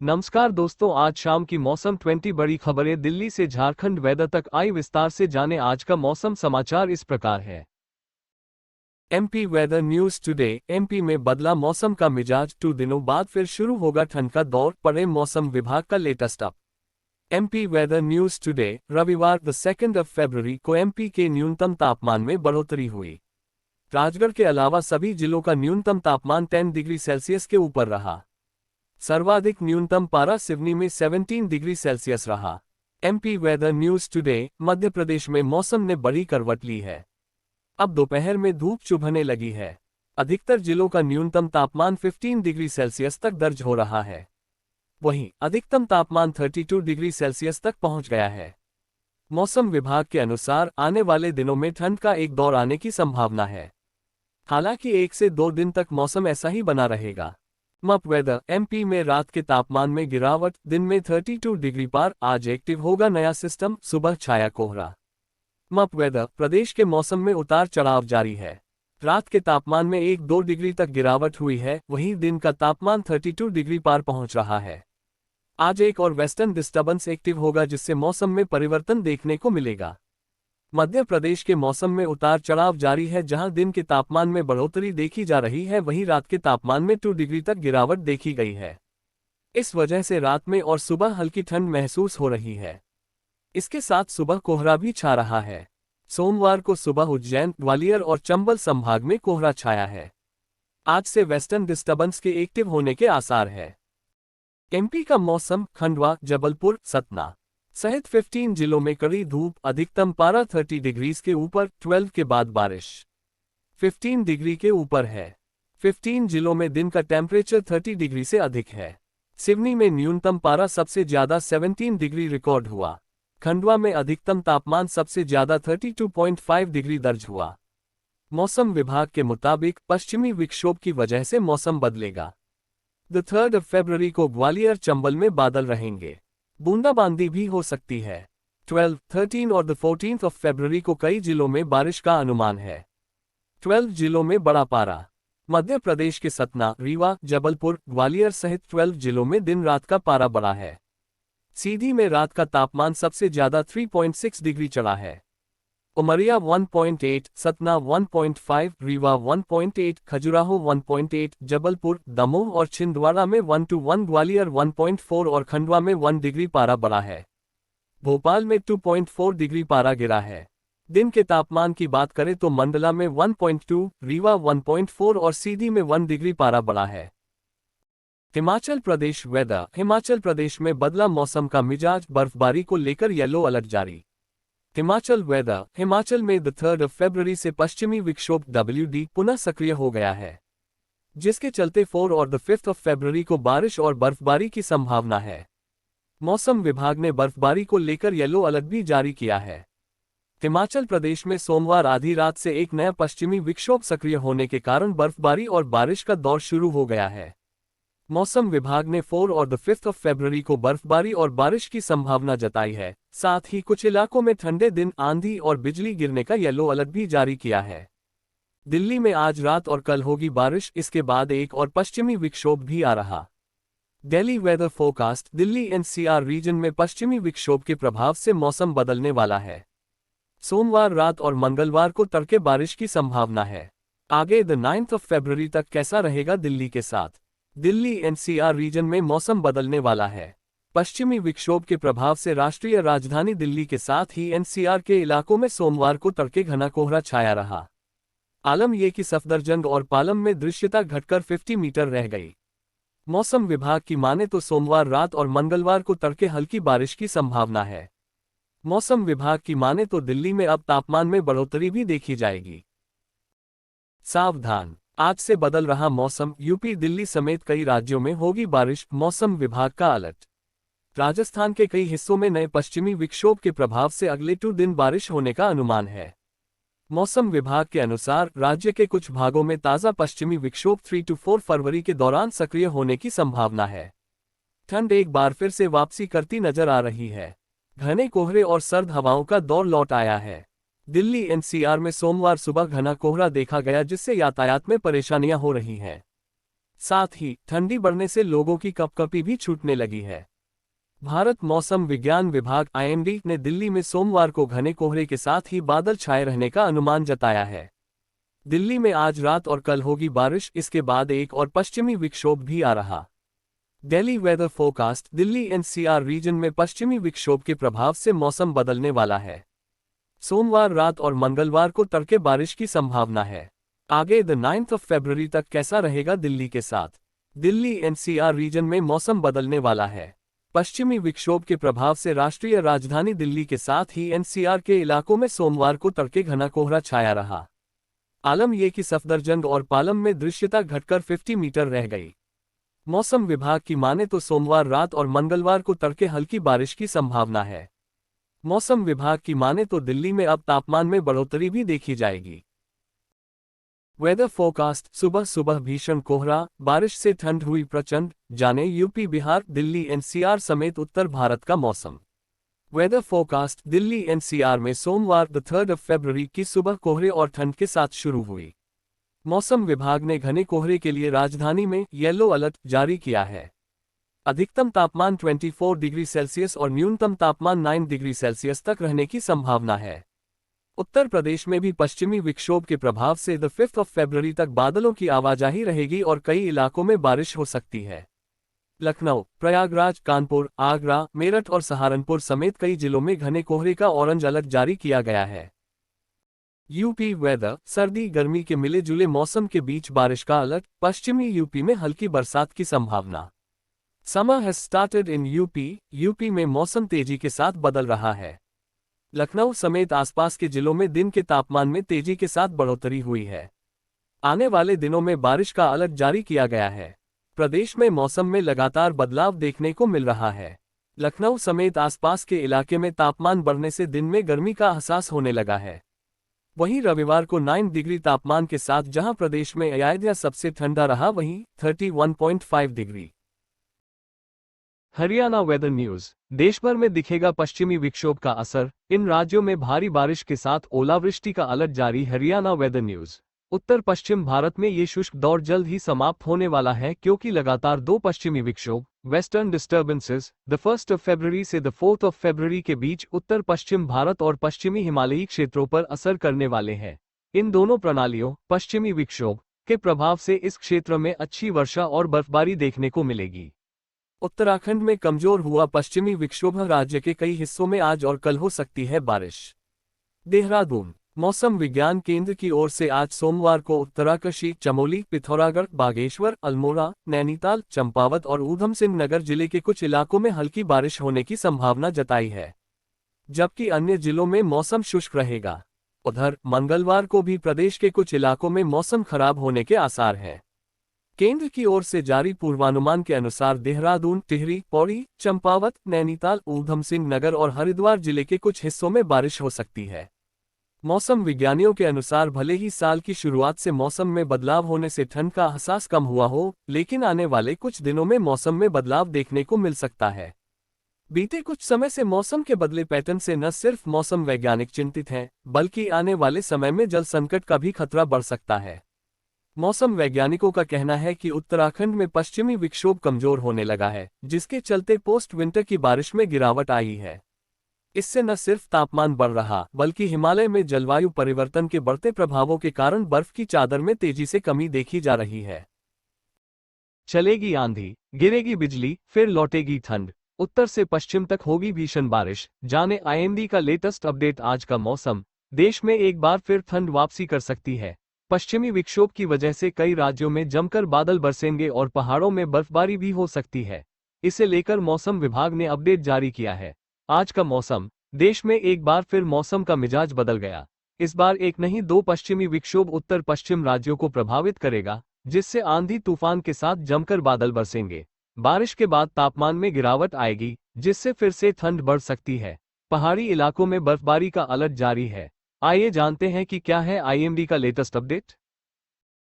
नमस्कार दोस्तों, आज शाम की मौसम 20 बड़ी खबरें दिल्ली से झारखंड वेदर तक आई। विस्तार से जाने आज का मौसम समाचार इस प्रकार है। MP weather news today. MP में बदला मौसम का मिजाज, 2 दिनों बाद फिर शुरू होगा ठंड का दौर, पड़े मौसम विभाग का latest up. MP weather news today. रविवार 2 फरवरी को एमपी के न्यूनतम तापमान में बढ़ोतरी हुई। राजगढ़ के अलावा सभी जिलों का न्यूनतम तापमान 10 डिग्री सेल्सियस के ऊपर रहा। सर्वाधिक न्यूनतम पारा सिवनी में 17 डिग्री सेल्सियस रहा। MP weather news today. Madhya Pradesh में मौसम ने बड़ी करवट ली है। अब दोपहर में धूप चुभने लगी है। अधिकतर जिलों का न्यूनतम तापमान 15 डिग्री सेल्सियस तक दर्ज हो रहा है। वहीं अधिकतम तापमान 32 डिग्री सेल्सियस तक पहुंच गया है। मौसम विभाग के अनुसार आने वाले दिनों में ठंड का एक दौर आने की संभावना है। हालांकि 1 से 2 दिन तक मौसम ऐसा ही बना रहेगा। मप वेदर। एमपी में रात के तापमान में गिरावट, दिन में 32 डिग्री पार। आज एक्टिव होगा नया सिस्टम, सुबह छाया कोहरा। मप वेदर। प्रदेश के मौसम में उतार चढ़ाव जारी है। रात के तापमान में 1-2 डिग्री तक गिरावट हुई है, वहीं दिन का तापमान 32 डिग्री पार पहुंच रहा है। आज एक और वेस्टर्न डिस्टर्बेंस एक्टिव होगा, जिससे मौसम में परिवर्तन देखने को मिलेगा। मध्य प्रदेश के मौसम में उतार चढ़ाव जारी है। जहां दिन के तापमान में बढ़ोतरी देखी जा रही है, वहीं रात के तापमान में 2 डिग्री तक गिरावट देखी गई है। इस वजह से रात में और सुबह हल्की ठंड महसूस हो रही है। इसके साथ सुबह कोहरा भी छा रहा है। सोमवार को सुबह उज्जैन, ग्वालियर और चंबल संभाग में कोहरा छाया है। आज से वेस्टर्न डिस्टर्बेंस के एक्टिव होने के आसार है। एमपी का मौसम। खंडवा, जबलपुर, सतना सहित 15 जिलों में कड़ी धूप, अधिकतम पारा 30 डिग्रीज के ऊपर, 12 के बाद बारिश 15 डिग्री के ऊपर है। 15 जिलों में दिन का टेम्परेचर 30 डिग्री से अधिक है। सिवनी में न्यूनतम पारा सबसे ज्यादा 17 डिग्री रिकॉर्ड हुआ। खंडवा में अधिकतम तापमान सबसे ज्यादा 32.5 डिग्री दर्ज हुआ। मौसम विभाग के मुताबिक पश्चिमी विक्षोभ की वजह से मौसम बदलेगा। 3 फरवरी को ग्वालियर, चंबल में बादल रहेंगे। बूंदाबांदी भी हो सकती है। 12, 13 और 14 फरवरी को कई जिलों में बारिश का अनुमान है। 12 जिलों में बड़ा पारा। मध्य प्रदेश के सतना, रीवा, जबलपुर, ग्वालियर सहित 12 जिलों में दिन रात का पारा बढ़ा है। सीधी में रात का तापमान सबसे ज्यादा 3.6 डिग्री चढ़ा है। उमरिया 1.8, सतना 1.5, रीवा 1.8, खजुराहो 1.8, जबलपुर, दमोह और छिंदवाड़ा में 1-1, ग्वालियर 1.4 और खंडवा में 1 डिग्री पारा बढ़ा है। भोपाल में 2.4 डिग्री पारा गिरा है। दिन के तापमान की बात करें तो मंडला में 1.2, रीवा 1.4 और सीधी में 1 डिग्री पारा बढ़ा है। हिमाचल प्रदेश वेदर। हिमाचल प्रदेश में बदला मौसम का मिजाज, बर्फबारी को लेकर येलो अलर्ट जारी। हिमाचल वेदर। हिमाचल में 3 फरवरी से पश्चिमी विक्षोभ WD पुनः सक्रिय हो गया है, जिसके चलते 4 और 5 फरवरी को बारिश और बर्फबारी की संभावना है। मौसम विभाग ने बर्फबारी को लेकर येलो अलर्ट भी जारी किया है। हिमाचल प्रदेश में सोमवार आधी रात से एक नया पश्चिमी विक्षोभ सक्रिय होने के कारण बर्फबारी और बारिश का दौर शुरू हो गया है। मौसम विभाग ने 4 और 5 फरवरी को बर्फबारी और बारिश की संभावना जताई है। साथ ही कुछ इलाकों में ठंडे दिन, आंधी और बिजली गिरने का येलो अलर्ट भी जारी किया है। दिल्ली में आज रात और कल होगी बारिश, इसके बाद एक और पश्चिमी विक्षोभ भी आ रहा। Delhi weather forecast. Delhi NCR region में पश्चिमी विक्षोभ के प्रभाव से मौसम बदलने वाला है। सोमवार रात और मंगलवार को तड़के बारिश की संभावना है। आगे 9 फरवरी तक कैसा रहेगा दिल्ली के साथ? दिल्ली NCR रीजन में मौसम बदलने वाला है। पश्चिमी विक्षोभ के प्रभाव से राष्ट्रीय राजधानी दिल्ली के साथ ही NCR के इलाकों में सोमवार को तड़के घना कोहरा छाया रहा। आलम यह कि सफदरजंग और पालम में दृश्यता घटकर 50 मीटर रह गई। मौसम विभाग की माने तो सोमवार रात और मंगलवार को तड़के हल्की बारिश की संभावना है। मौसम विभाग की माने तो दिल्ली में अब तापमान में बढ़ोतरी भी देखी जाएगी। सावधान, आज से बदल रहा मौसम। यूपी, दिल्ली समेत कई राज्यों में होगी बारिश, मौसम विभाग का अलर्ट। राजस्थान के कई हिस्सों में नए पश्चिमी विक्षोभ के प्रभाव से अगले 2 दिन बारिश होने का अनुमान है। मौसम विभाग के अनुसार राज्य के कुछ भागों में ताज़ा पश्चिमी विक्षोभ 3 से 4 फरवरी के दौरान सक्रिय होने की संभावना है। ठंड एक बार फिर से वापसी करती नजर आ रही है। घने कोहरे और सर्द हवाओं का दौर लौट आया है। दिल्ली NCR में सोमवार सुबह घना कोहरा देखा गया, जिससे यातायात में परेशानियां हो रही हैं। साथ ही ठंडी बढ़ने से लोगों की कपकपी भी छूटने लगी है। भारत मौसम विज्ञान विभाग (IMD) ने दिल्ली में सोमवार को घने कोहरे के साथ ही बादल छाए रहने का अनुमान जताया है। दिल्ली में आज रात और कल होगी बारिश, इसके बाद एक और पश्चिमी विक्षोभ भी आ रहा। Delhi weather forecast. Delhi NCR region में पश्चिमी विक्षोभ के प्रभाव से मौसम बदलने वाला है। सोमवार रात और मंगलवार को तड़के बारिश की संभावना है। आगे 9 फरवरी तक कैसा रहेगा दिल्ली के साथ? दिल्ली NCR रीजन में मौसम बदलने वाला है। पश्चिमी विक्षोभ के प्रभाव से राष्ट्रीय राजधानी दिल्ली के साथ ही NCR के इलाकों में सोमवार को तड़के घना कोहरा छाया रहा। आलम यह कि सफदरजंग और पालम में दृश्यता घटकर 50 मीटर रह गई। मौसम विभाग की माने तो सोमवार रात और मंगलवार को तड़के हल्की बारिश की संभावना है। मौसम विभाग की माने तो दिल्ली में अब तापमान में बढ़ोतरी भी देखी जाएगी। Weather forecast. सुबह सुबह भीषण कोहरा, बारिश से ठंड हुई प्रचंड, जाने यूपी बिहार दिल्ली NCR समेत उत्तर भारत का मौसम। Weather forecast. दिल्ली NCR में सोमवार 3 फरवरी की सुबह कोहरे और ठंड के साथ शुरू हुई। मौसम विभाग ने घने कोहरे के लिए राजधानी में येलो अलर्ट जारी किया है। अधिकतम तापमान 24 डिग्री सेल्सियस और न्यूनतम तापमान 9 डिग्री सेल्सियस तक रहने की संभावना है। उत्तर प्रदेश में भी पश्चिमी विक्षोभ के प्रभाव से 5 फरवरी तक बादलों की आवाजाही रहेगी और कई इलाकों में बारिश हो सकती है। लखनऊ, प्रयागराज, कानपुर, आगरा, मेरठ और सहारनपुर समेत कई जिलों में घने कोहरे का ऑरेंज अलर्ट जारी किया गया है। UP weather. सर्दी गर्मी के मिले जुले मौसम के बीच बारिश का अलर्ट, पश्चिमी यूपी में हल्की बरसात की संभावना। Summer has started in UP में मौसम तेजी के साथ बदल रहा है। लखनऊ समेत आसपास के जिलों में दिन के तापमान में तेजी के साथ बढ़ोतरी हुई है। आने वाले दिनों में बारिश का अलर्ट जारी किया गया है। प्रदेश में मौसम में लगातार बदलाव देखने को मिल रहा है। लखनऊ समेत आसपास के इलाके में तापमान बढ़ने से दिन में गर्मी का एहसास होने लगा है। वहीं रविवार को 9 डिग्री तापमान के साथ जहां प्रदेश में अयोध्या सबसे ठंडा रहा, वहीं 31.5 डिग्री। Haryana weather news. देश भर में दिखेगा पश्चिमी विक्षोभ का असर, इन राज्यों में भारी बारिश के साथ ओलावृष्टि का अलर्ट जारी। Haryana weather news. उत्तर पश्चिम भारत में ये शुष्क दौर जल्द ही समाप्त होने वाला है, क्योंकि लगातार 2 पश्चिमी विक्षोभ वेस्टर्न डिस्टर्बेंसेस 1 फरवरी से 4 फरवरी के बीच उत्तर पश्चिम भारत और पश्चिमी हिमालयी क्षेत्रों पर असर करने वाले हैं। इन दोनों प्रणालियों पश्चिमी विक्षोभ के प्रभाव से इस क्षेत्र में अच्छी वर्षा और बर्फबारी देखने को मिलेगी। उत्तराखंड में कमजोर हुआ पश्चिमी विक्षोभ, राज्य के कई हिस्सों में आज और कल हो सकती है बारिश। देहरादून। मौसम विज्ञान केंद्र की ओर से आज सोमवार को उत्तराकाशी, चमोली, पिथौरागढ़, बागेश्वर, अल्मोड़ा, नैनीताल, चंपावत और ऊधम सिंह नगर जिले के कुछ इलाकों में हल्की बारिश होने की संभावना जताई है, जबकि अन्य जिलों में मौसम शुष्क रहेगा। उधर मंगलवार को भी प्रदेश के कुछ इलाकों में मौसम खराब होने के आसार हैं। केंद्र की ओर से जारी पूर्वानुमान के अनुसार देहरादून, टिहरी, पौड़ी, चंपावत, नैनीताल, ऊधम सिंह नगर और हरिद्वार जिले के कुछ हिस्सों में बारिश हो सकती है। मौसम विज्ञानियों के अनुसार भले ही साल की शुरुआत से मौसम में बदलाव होने से ठंड का एहसास कम हुआ हो, लेकिन आने वाले कुछ दिनों में मौसम में बदलाव देखने को मिल सकता है। बीते कुछ समय से मौसम के बदले पैटर्न से न सिर्फ मौसम वैज्ञानिक चिंतित हैं, बल्कि आने वाले समय में जल संकट का भी खतरा बढ़ सकता है। मौसम वैज्ञानिकों का कहना है कि उत्तराखंड में पश्चिमी विक्षोभ कमजोर होने लगा है, जिसके चलते पोस्ट विंटर की बारिश में गिरावट आई है। इससे न सिर्फ तापमान बढ़ रहा, बल्कि हिमालय में जलवायु परिवर्तन के बढ़ते प्रभावों के कारण बर्फ की चादर में तेजी से कमी देखी जा रही है। चलेगी आंधी, गिरेगी बिजली, फिर लौटेगी ठंड, उत्तर से पश्चिम तक होगी भीषण बारिश। जाने IMD का लेटेस्ट अपडेट। आज का मौसम। देश में एक बार फिर ठंड वापसी कर सकती है। पश्चिमी विक्षोभ की वजह से कई राज्यों में जमकर बादल बरसेंगे और पहाड़ों में बर्फबारी भी हो सकती है। इसे लेकर मौसम विभाग ने अपडेट जारी किया है। आज का मौसम। देश में एक बार फिर मौसम का मिजाज बदल गया। इस बार एक नहीं 2 पश्चिमी विक्षोभ उत्तर पश्चिम राज्यों को प्रभावित करेगा, जिससे आंधी तूफान के साथ जमकर बादल बरसेंगे। बारिश के बाद तापमान में गिरावट आएगी, जिससे फिर से ठंड बढ़ सकती है। पहाड़ी इलाकों में बर्फबारी का अलर्ट जारी है। आइए जानते हैं कि क्या है IMD का लेटेस्ट अपडेट।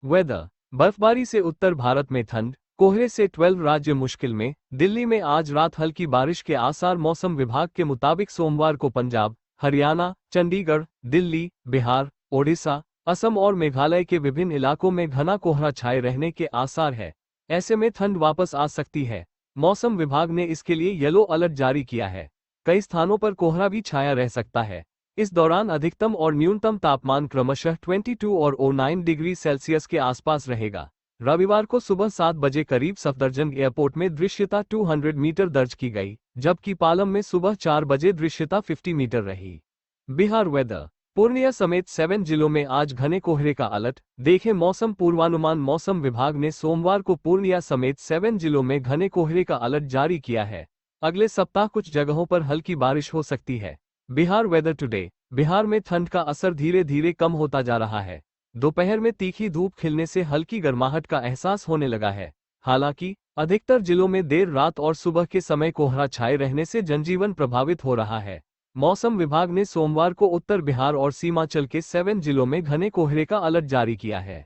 वेदर। बर्फबारी से उत्तर भारत में ठंड, कोहरे से 12 राज्य मुश्किल में। दिल्ली में आज रात हल्की बारिश के आसार। मौसम विभाग के मुताबिक सोमवार को पंजाब, हरियाणा, चंडीगढ़, दिल्ली, बिहार, ओडिशा, असम और मेघालय के विभिन्न इलाकों में घना कोहरा छाए रहने के आसार है। ऐसे में ठंड वापस आ सकती है। मौसम विभाग ने इसके लिए येलो अलर्ट जारी किया है। कई स्थानों पर कोहरा भी छाया रह सकता है। इस दौरान अधिकतम और न्यूनतम तापमान क्रमशः 22 और 09 डिग्री सेल्सियस के आसपास रहेगा। रविवार को सुबह 7 बजे करीब सफदरजंग एयरपोर्ट में दृश्यता 200 मीटर दर्ज की गई, जबकि पालम में सुबह 4 बजे दृश्यता 50 मीटर रही। बिहार वेदर। पूर्णिया समेत 7 जिलों में आज घने कोहरे का अलर्ट। देखें मौसम पूर्वानुमान। मौसम विभाग ने सोमवार को पूर्णिया समेत 7 जिलों में घने कोहरे का अलर्ट जारी किया है। अगले सप्ताह कुछ जगहों पर हल्की बारिश हो सकती है। Bihar weather today. बिहार में ठंड का असर धीरे धीरे कम होता जा रहा है। दोपहर में तीखी धूप खिलने से हल्की गर्माहट का एहसास होने लगा है। हालांकि अधिकतर जिलों में देर रात और सुबह के समय कोहरा छाए रहने से जनजीवन प्रभावित हो रहा है। मौसम विभाग ने सोमवार को उत्तर बिहार और सीमांचल के 7 जिलों में घने कोहरे का अलर्ट जारी किया है।